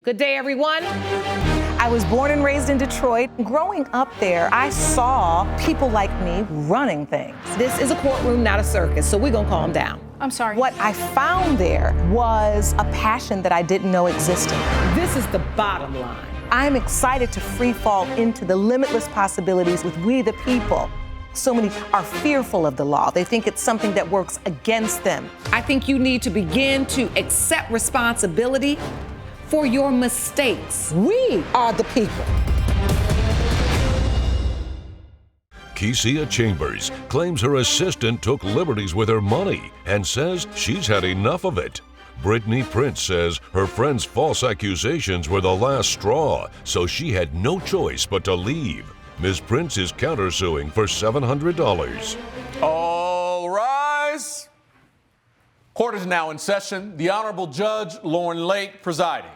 Good day, everyone. I was born and raised in Detroit. Growing up there, I saw people like me running things. This is a courtroom, not a circus, so we're gonna calm down. I'm sorry. What I found there was a passion that I didn't know existed. This is the bottom line. I'm excited to free fall into the limitless possibilities with we the people. So many are fearful of the law. They think it's something that works against them. I think you need to begin to accept responsibility for your mistakes. We are the people. Kecia Chambers claims her assistant took liberties with her money and says she's had enough of it. Brittany Prince says her friend's false accusations were the last straw, so she had no choice but to leave. Ms. Prince is countersuing for $700. All rise. Court is now in session. The Honorable Judge Lauren Lake presiding.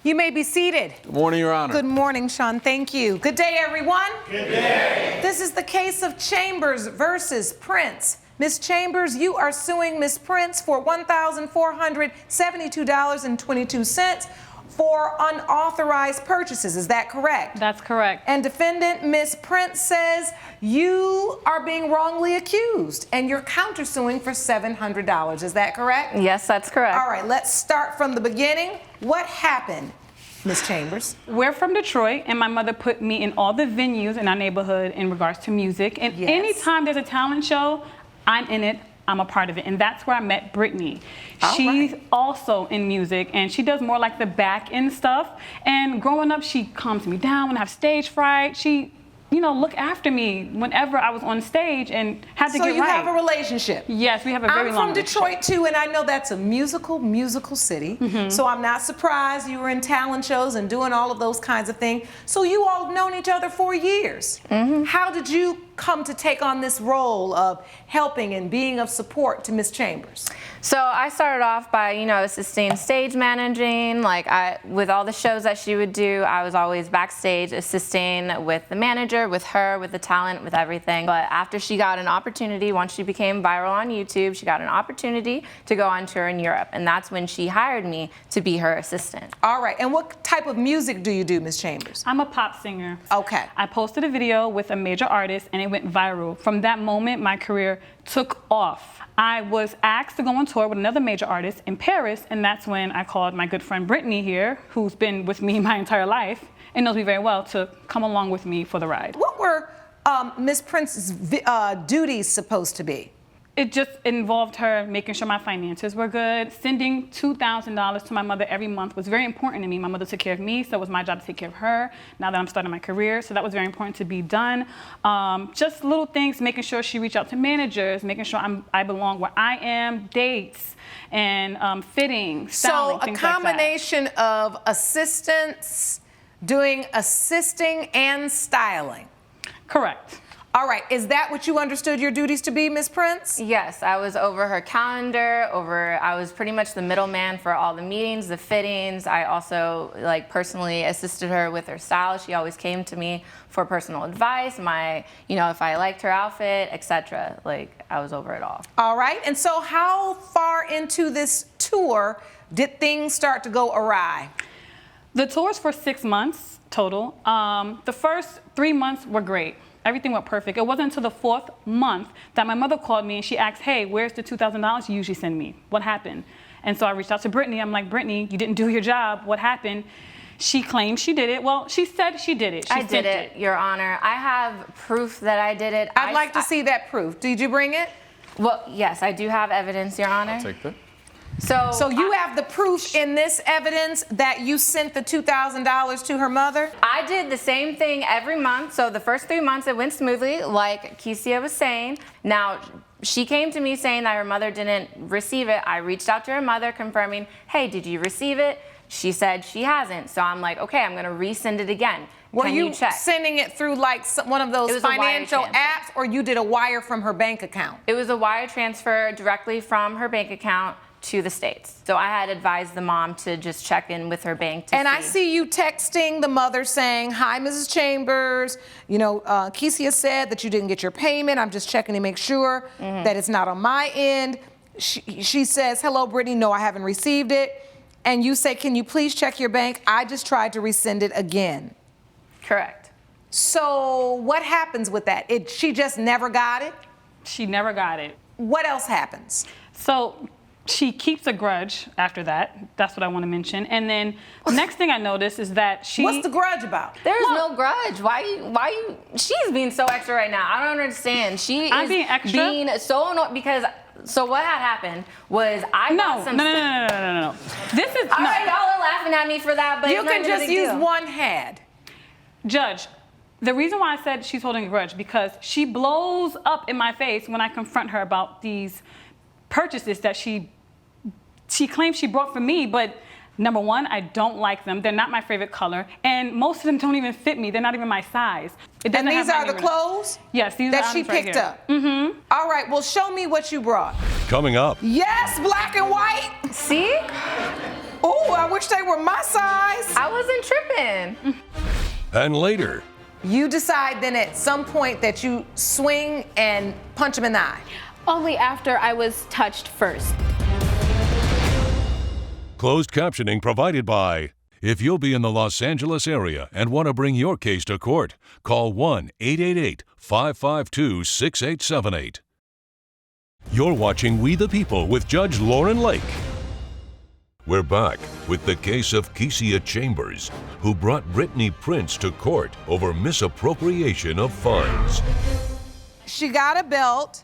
You may be seated. Good morning, Your Honor. Good morning, Sean. Thank you. Good day, everyone. Good day. This is the case of Chambers versus Prince. Ms. Chambers, you are suing Ms. Prince for $1,472.22 for unauthorized purchases. Is that correct? That's correct. And defendant Ms. Prince says you are being wrongly accused and you're countersuing for $700. Is that correct? Yes, that's correct. All right, let's start from the beginning. What happened, Ms. Chambers? We're from Detroit, and my mother put me in all the venues in our neighborhood in regards to music. And Yes. anytime there's a talent show, I'm in it. I'm a part of it, and that's where I met Brittany. She's right. also in music, and she does more like the back end stuff. And growing up, she calms me down when I have stage fright. She, look after me whenever I was on stage and had to So get you right. have a relationship? Yes, we have a very long I'm from Detroit too, and I know that's a musical city. So I'm not surprised you were in talent shows and doing all of those kinds of things. So you all have known each other for years. How did you come to take on this role of helping and being of support to Ms. Chambers? So I started off by, assisting stage managing. With all the shows that she would do, I was always backstage assisting with the manager, with her, with the talent, with everything. But after she got an opportunity, once she became viral on YouTube, she got an opportunity to go on tour in Europe. And that's when she hired me to be her assistant. All right, and what type of music do you do, Ms. Chambers? I'm a pop singer. Okay. I posted a video with a major artist and it went viral. From that moment, my career took off. I was asked to go on tour with another major artist in Paris, and that's when I called my good friend Brittany here, who's been with me my entire life and knows me very well, to come along with me for the ride. What were Ms. Prince's duties supposed to be? It just involved her making sure my finances were good. Sending $2,000 to my mother every month was very important to me. My mother took care of me, so it was my job to take care of her now that I'm starting my career. So that was very important to be done. Just little things, making sure she reached out to managers, making sure I belong where I am, dates, and fitting, styling, So a things like that. combination of assistance, doing assisting and styling. Correct. All right, is that what you understood your duties to be, Ms. Prince? Yes, I was over her calendar, I was pretty much the middleman for all the meetings, the fittings. I also personally assisted her with her style. She always came to me for personal advice, if I liked her outfit, etc. I was over it all. All right, and so how far into this tour did things start to go awry? The tour's for 6 months total. The first 3 months were great. Everything went perfect. It wasn't until the 4th month that my mother called me and she asked, hey, where's the $2,000 you usually send me? What happened? And so I reached out to Brittany. I'm like, Brittany, you didn't do your job. What happened? She claimed she did it. Well, she said she did it. I did it, Your Honor. I have proof that I did it. I'd like to see that proof. Did you bring it? Well, yes, I do have evidence, Your Honor. I'll take that. So you have the proof in this evidence that you sent the $2,000 to her mother? I did the same thing every month. So the first 3 months it went smoothly, like Kecia was saying. Now, she came to me saying that her mother didn't receive it. I reached out to her mother confirming, hey, did you receive it? She said she hasn't. So I'm like, okay, I'm gonna resend it again. Were Can you check? sending it through one of those It was a wire financial transfer. apps, or you did a wire from her bank account? It was a wire transfer directly from her bank account to the States. So I had advised the mom to just check in with her bank to And I see you texting the mother saying, hi, Mrs. Chambers. Kecia said that you didn't get your payment. I'm just checking to make sure that it's not on my end. She says, hello, Brittany. No, I haven't received it. and you say, can you please check your bank? I just tried to rescind it again. Correct. So what happens with that? She just never got it? She never got it. What else happens? So she keeps a grudge after that. That's what I want to mention. And then the next thing I noticed is that she... What's the grudge about? There's no grudge. Why you? She's being so extra right now. I don't understand. I'm being extra? being so annoyed because... So what had happened was I got some... No. This is... All right, y'all are laughing at me for that, but You it's not can even a just big use deal. one head. Judge, the reason why I said she's holding a grudge because she blows up in my face when I confront her about these purchases that she claims she brought for me, but number one, I don't like them. They're not my favorite color, and most of them don't even fit me. They're not even my size. It And doesn't have these my are the name in it. clothes? Yes, these that are she items right picked here. up. Mm-hmm. All right, well, show me what you brought. Coming up, Yes, black and white. See? Oh, I wish they were my size. I wasn't tripping. and later, You decide then at some point that you swing and punch him in the eye. Only after I was touched first. closed captioning provided by. If you'll be in the Los Angeles area and want to bring your case to court, call 1-888-552-6878. You're watching We the People with Judge Lauren Lake. We're back with the case of Kesia Chambers, who brought Brittany Prince to court over misappropriation of funds. She got a belt.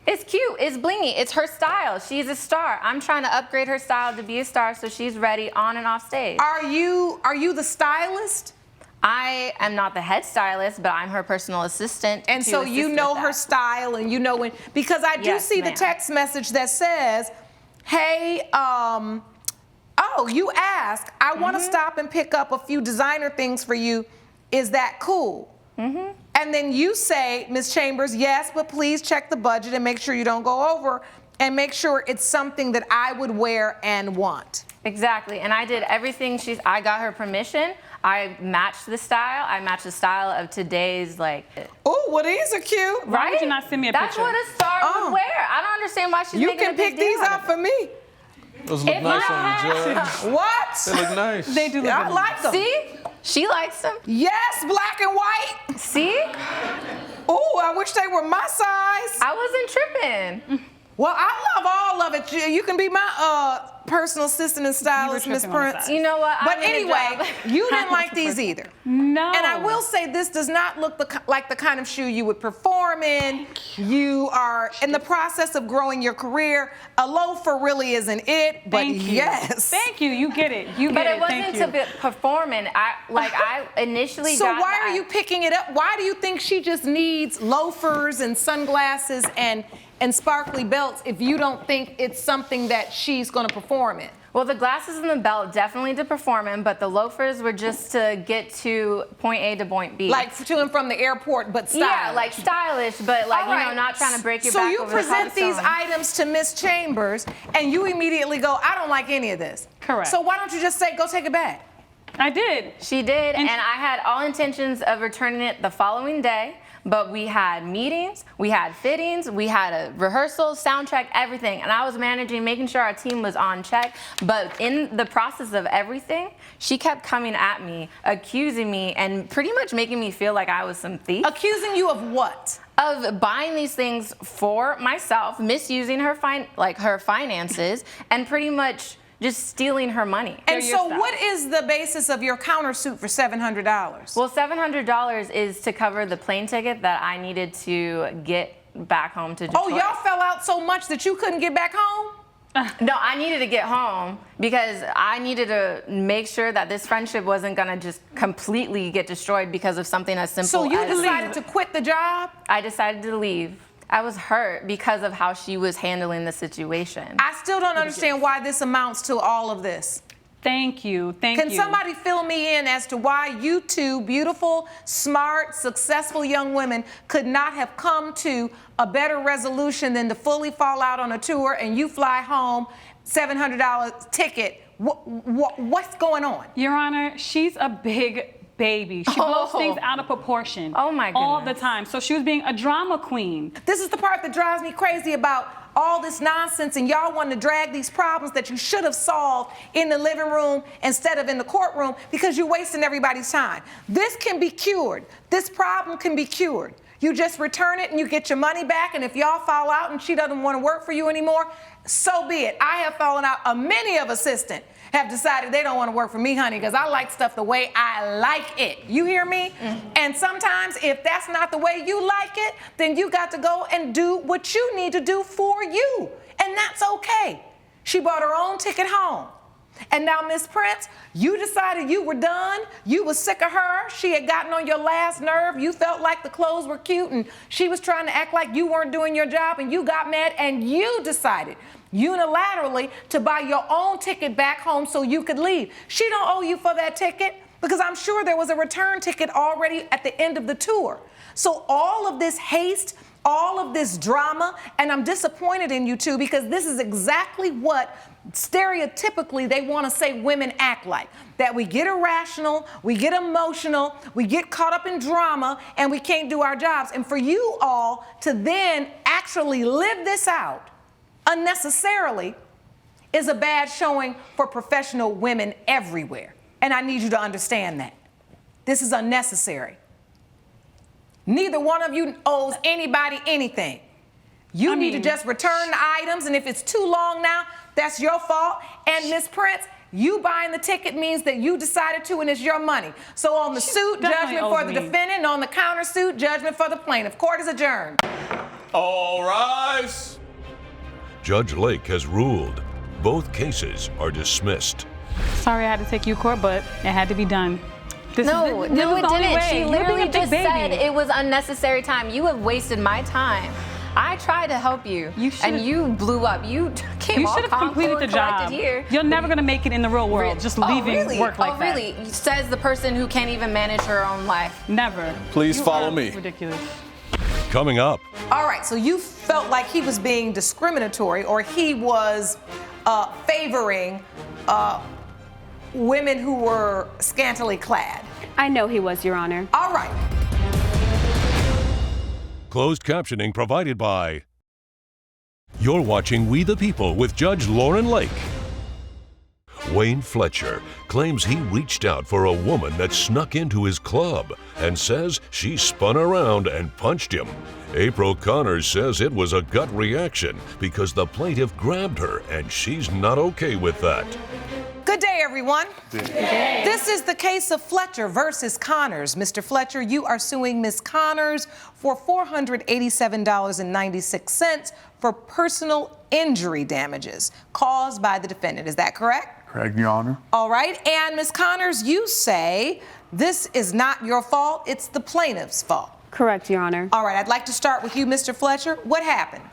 It's cute. It's blingy. It's her style. She's a star. I'm trying to upgrade her style to be a star so she's ready on and off stage. Are you the stylist? I am not the head stylist, but I'm her personal assistant. And to so assist you with know her that. style and you know when, because I do Yes, see the ma'am. text message that says, hey, oh, you asked, I want to stop and pick up a few designer things for you. Is that cool? Mm-hmm. And then you say, Ms. Chambers, yes, but please check the budget and make sure you don't go over and make sure it's something that I would wear and want. Exactly. And I did everything I got her permission. I matched the style. I matched the style of today's, like... Oh, well, these are cute. Why would you not send me a That's picture? what a star would wear. I don't understand why she's You making can a big pick these deal out up of for me. Those look If nice I on you, Judge. What? They look nice. They do look I good. like them. See? She likes them. Yes, black and white. See? Oh, I wish they were my size. I wasn't tripping. Well, I love all of it. You can be my personal assistant and stylist, Miss tripping on the Prince. size. You know what? But I need a anyway, job. you didn't like these either. No. And I will say this does not look like the kind of shoe you would perform in. You are in the process of growing your career. A loafer really isn't it, but Thank you. yes. Thank you. You get it. You But get it wasn't Thank to you. be performing. I initially So got why the- are you picking it up? Why do you think she just needs loafers and sunglasses and sparkly belts if you don't think it's something that she's going to perform in? Well, the glasses and the belt definitely to perform in, but the loafers were just to get to point A to point B. Like to and from the airport, but stylish. yeah, like stylish, but like, All right. not trying to break your so back you over the present these cobblestone. items to Miss Chambers, and you immediately go, I don't like any of this. Correct. So why don't you just say, go take it back? I did. She did, And- and I had all intentions of returning it the following day, but we had meetings, we had fittings, we had a rehearsal, sound check, everything, and I was managing, making sure our team was on check, but in the process of everything, she kept coming at me, accusing me, and pretty much making me feel like I was some thief. Accusing you of what? Of buying these things for myself, misusing her her finances, and pretty much just stealing her money. And your so style. what is the basis of your countersuit for $700? Well, $700 is to cover the plane ticket that I needed to get back home to Detroit. Oh, y'all fell out so much that you couldn't get back home? No, I needed to get home because I needed to make sure that this friendship wasn't gonna just completely get destroyed because of something as simple So you as decided to quit the job? I decided to leave. I was hurt because of how she was handling the situation. I still don't understand why this amounts to all of this. Thank you. Thank Can you. somebody fill me in as to why you two beautiful, smart, successful young women could not have come to a better resolution than to fully fall out on a tour and you fly home, $700 ticket? What's going on? Your Honor, she's a big baby. She blows things out of proportion. Oh, my All the goodness. time. So she was being a drama queen. This is the part that drives me crazy about all this nonsense and y'all want to drag these problems that you should have solved in the living room instead of in the courtroom because you're wasting everybody's time. This can be cured. This problem can be cured. You just return it and you get your money back, and if y'all fall out and she doesn't want to work for you anymore, so be it. I have fallen out. Many of assistants have decided they don't want to work for me, honey, because I like stuff the way I like it. You hear me? And sometimes if that's not the way you like it, then you got to go and do what you need to do for you. And that's okay. She bought her own ticket home. And now, Miss Prince, you decided you were done. You was sick of her. She had gotten on your last nerve. You felt like the clothes were cute and she was trying to act like you weren't doing your job, and you got mad and you decided unilaterally to buy your own ticket back home so you could leave. She don't owe you for that ticket because I'm sure there was a return ticket already at the end of the tour. So all of this haste, all of this drama, and I'm disappointed in you two because this is exactly what stereotypically they want to say women act like. That we get irrational, we get emotional, we get caught up in drama, and we can't do our jobs. And for you all to then actually live this out unnecessarily is a bad showing for professional women everywhere. And I need you to understand that. This is unnecessary. Neither one of you owes anybody anything. You need to just return the items, and if it's too long now, that's your fault. And Miss Prince, you buying the ticket means that you decided to, and it's your money. So on the suit, judgment for the defendant, and on the countersuit, judgment for the plaintiff. Court is adjourned. All rise. Judge Lake has ruled. Both cases are dismissed. Sorry I had to take you to court, but it had to be done. No, it didn't. She literally just said baby. it was unnecessary time. You have wasted my time. I tried to help you, and you blew up. You came all should have calm, completed cool, the and job. collected here. You're never going to make it in the real world, just leaving work like that. Oh, really? Says the person who can't even manage her own life. Never. Please follow me. Ridiculous. Coming up. All right, so you felt like he was being discriminatory, or he was favoring women who were scantily clad. I know he was, Your Honor. All right. Closed captioning provided by... You're watching We the People with Judge Lauren Lake. Wayne Fletcher claims he reached out for a woman that snuck into his club and says she spun around and punched him. April Connors says it was a gut reaction because the plaintiff grabbed her and she's not okay with that. Good day, everyone. This is the case of Fletcher versus Connors. Mr. Fletcher, you are suing Ms. Connors for $487.96 for personal injury damages caused by the defendant. Is that correct? Correct, Your Honor. All right. And Ms. Connors, you say this is not your fault, it's the plaintiff's fault. Correct, Your Honor. All right. I'd like to start with you, Mr. Fletcher. What happened?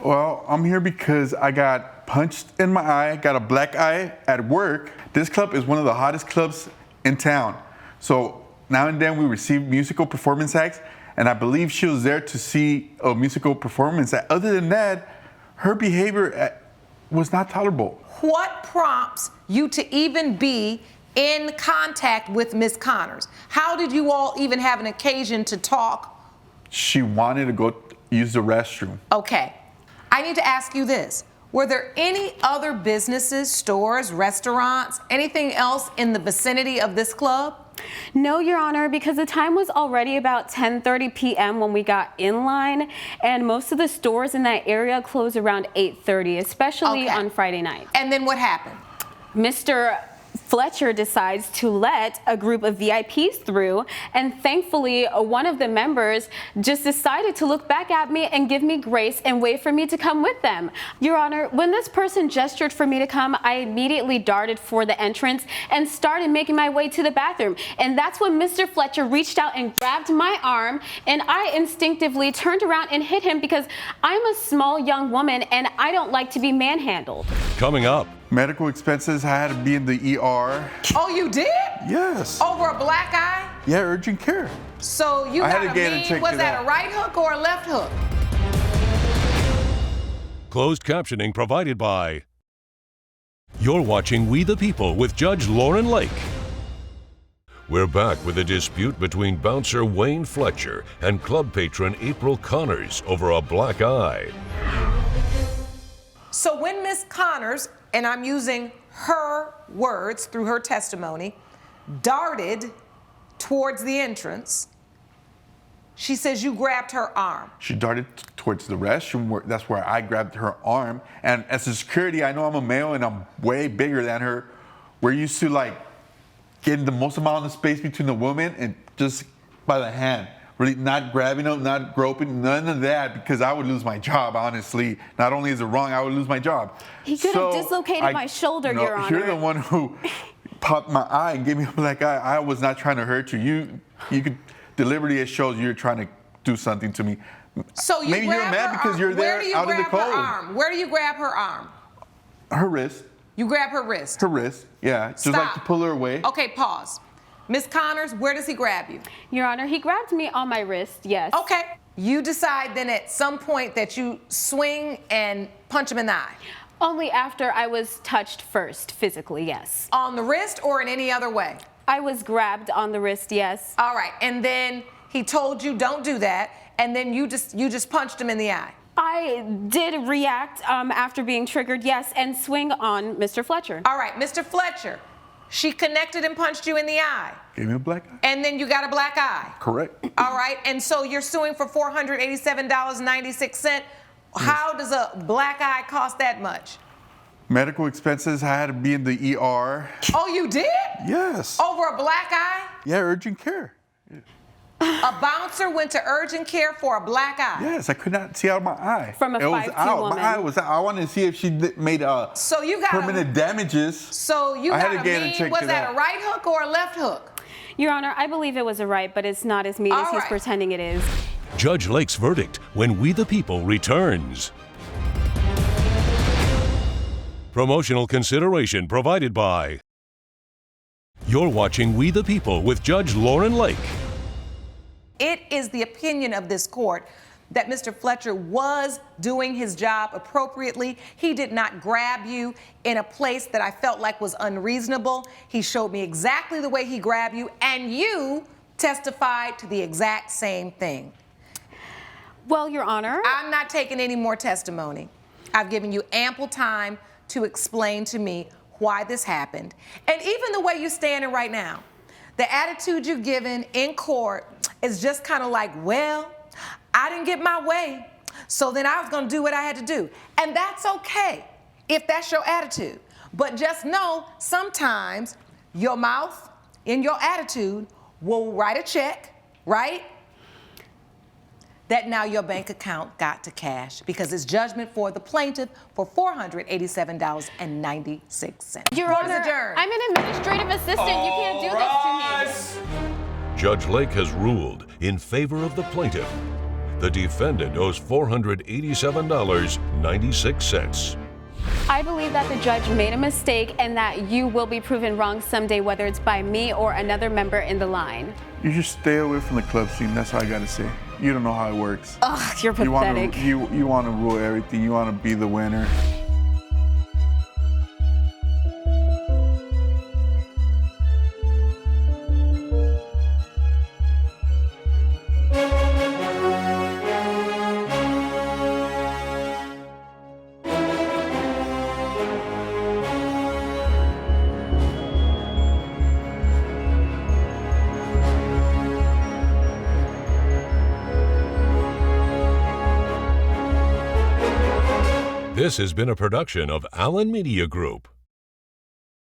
Well, I'm here because I got punched in my eye, got a black eye at work. This club is one of the hottest clubs in town. So now and then we receive musical performance acts, and I believe she was there to see a musical performance act. Other than that, her behavior was not tolerable. What prompts you to even be in contact with Ms. Connors? How did you all even have an occasion to talk? She wanted to go use the restroom. Okay. I need to ask you this. Were there any other businesses, stores, restaurants, anything else in the vicinity of this club? No, Your Honor, because the time was already about 10:30 p.m. when we got in line, and most of the stores in that area close around 8:30, especially on Friday night. And then what happened? Mr. Fletcher decides to let a group of VIPs through, and thankfully one of the members just decided to look back at me and give me grace and wait for me to come with them. Your Honor, when this person gestured for me to come, I immediately darted for the entrance and started making my way to the bathroom. And that's when Mr. Fletcher reached out and grabbed my arm, and I instinctively turned around and hit him because I'm a small young woman and I don't like to be manhandled. Coming up. Medical expenses, I had to be in the ER. Oh, you did? Yes. Over a black eye? Yeah, urgent care. So you I got had to get it checked was that out. a right hook or a left hook? Closed captioning provided by... You're watching We the People with Judge Lauren Lake. We're back with a dispute between bouncer Wayne Fletcher and club patron April Connors over a black eye. So when Ms. Connors, and I'm using her words through her testimony, darted towards the entrance, she says you grabbed her arm. She darted towards the restroom. That's where I grabbed her arm. And as a security, I know I'm a male and I'm way bigger than her. We're used to like getting the most amount of space between the women and just by the hand. Really not grabbing them, not groping, none of that, because I would lose my job, honestly. Not only is it wrong, I would lose my job. He could have dislocated my shoulder, Your Honor. You're the one who popped my eye and gave me a black eye. I was not trying to hurt you. You could deliberately, it shows you're trying to do something to me. So you maybe you're mad because you're there out in the cold. Where do you grab her arm? Her wrist. You grab her wrist? Her wrist, yeah. Just like to pull her away. Okay, pause. Ms. Connors, where does he grab you? Your Honor, he grabbed me on my wrist, yes. Okay. You decide then at some point that you swing and punch him in the eye? Only after I was touched first, physically, yes. On the wrist or in any other way? I was grabbed on the wrist, yes. All right, and then he told you don't do that, and then you just punched him in the eye? I did react after being triggered, yes, and swing on Mr. Fletcher. All right, Mr. Fletcher, she connected and punched you in the eye. Gave me a black eye. And then you got a black eye. Correct. All right, and so you're suing for $487.96. How does a black eye cost that much? Medical expenses, I had to be in the ER. Oh, you did? Yes. Over a black eye? Yeah, urgent care. A bouncer went to urgent care for a black eye? Yes, I could not see out of my eye. From a 5'2" woman. My eye was out. I wanted to see if she made so you got permanent damages. So you got a mean, was that a right hook or a left hook? Your Honor, I believe it was a right, but it's not as mean as he's pretending it is. Judge Lake's verdict when We the People returns. Promotional consideration provided by... You're watching We the People with Judge Lauren Lake. It is the opinion of this court that Mr. Fletcher was doing his job appropriately. He did not grab you in a place that I felt like was unreasonable. He showed me exactly the way he grabbed you, and you testified to the exact same thing. Well, Your Honor, I'm not taking any more testimony. I've given you ample time to explain to me why this happened. And even the way you're standing right now, the attitude you're given in court is just kind of like, well, I didn't get my way, so then I was going to do what I had to do. And that's okay if that's your attitude. But just know sometimes your mouth and your attitude will write a check, right? That now your bank account got to cash because it's judgment for the plaintiff for $487.96. Your Honor, I'm an administrative assistant. You can't do this to me. Judge Lake has ruled in favor of the plaintiff. The defendant owes $487.96. I believe that the judge made a mistake and that you will be proven wrong someday, whether it's by me or another member in the line. You just stay away from the club scene. That's all I gotta say. You don't know how it works. Ugh, you're pathetic. You want to rule everything. You want to be the winner. This has been a production of Allen Media Group.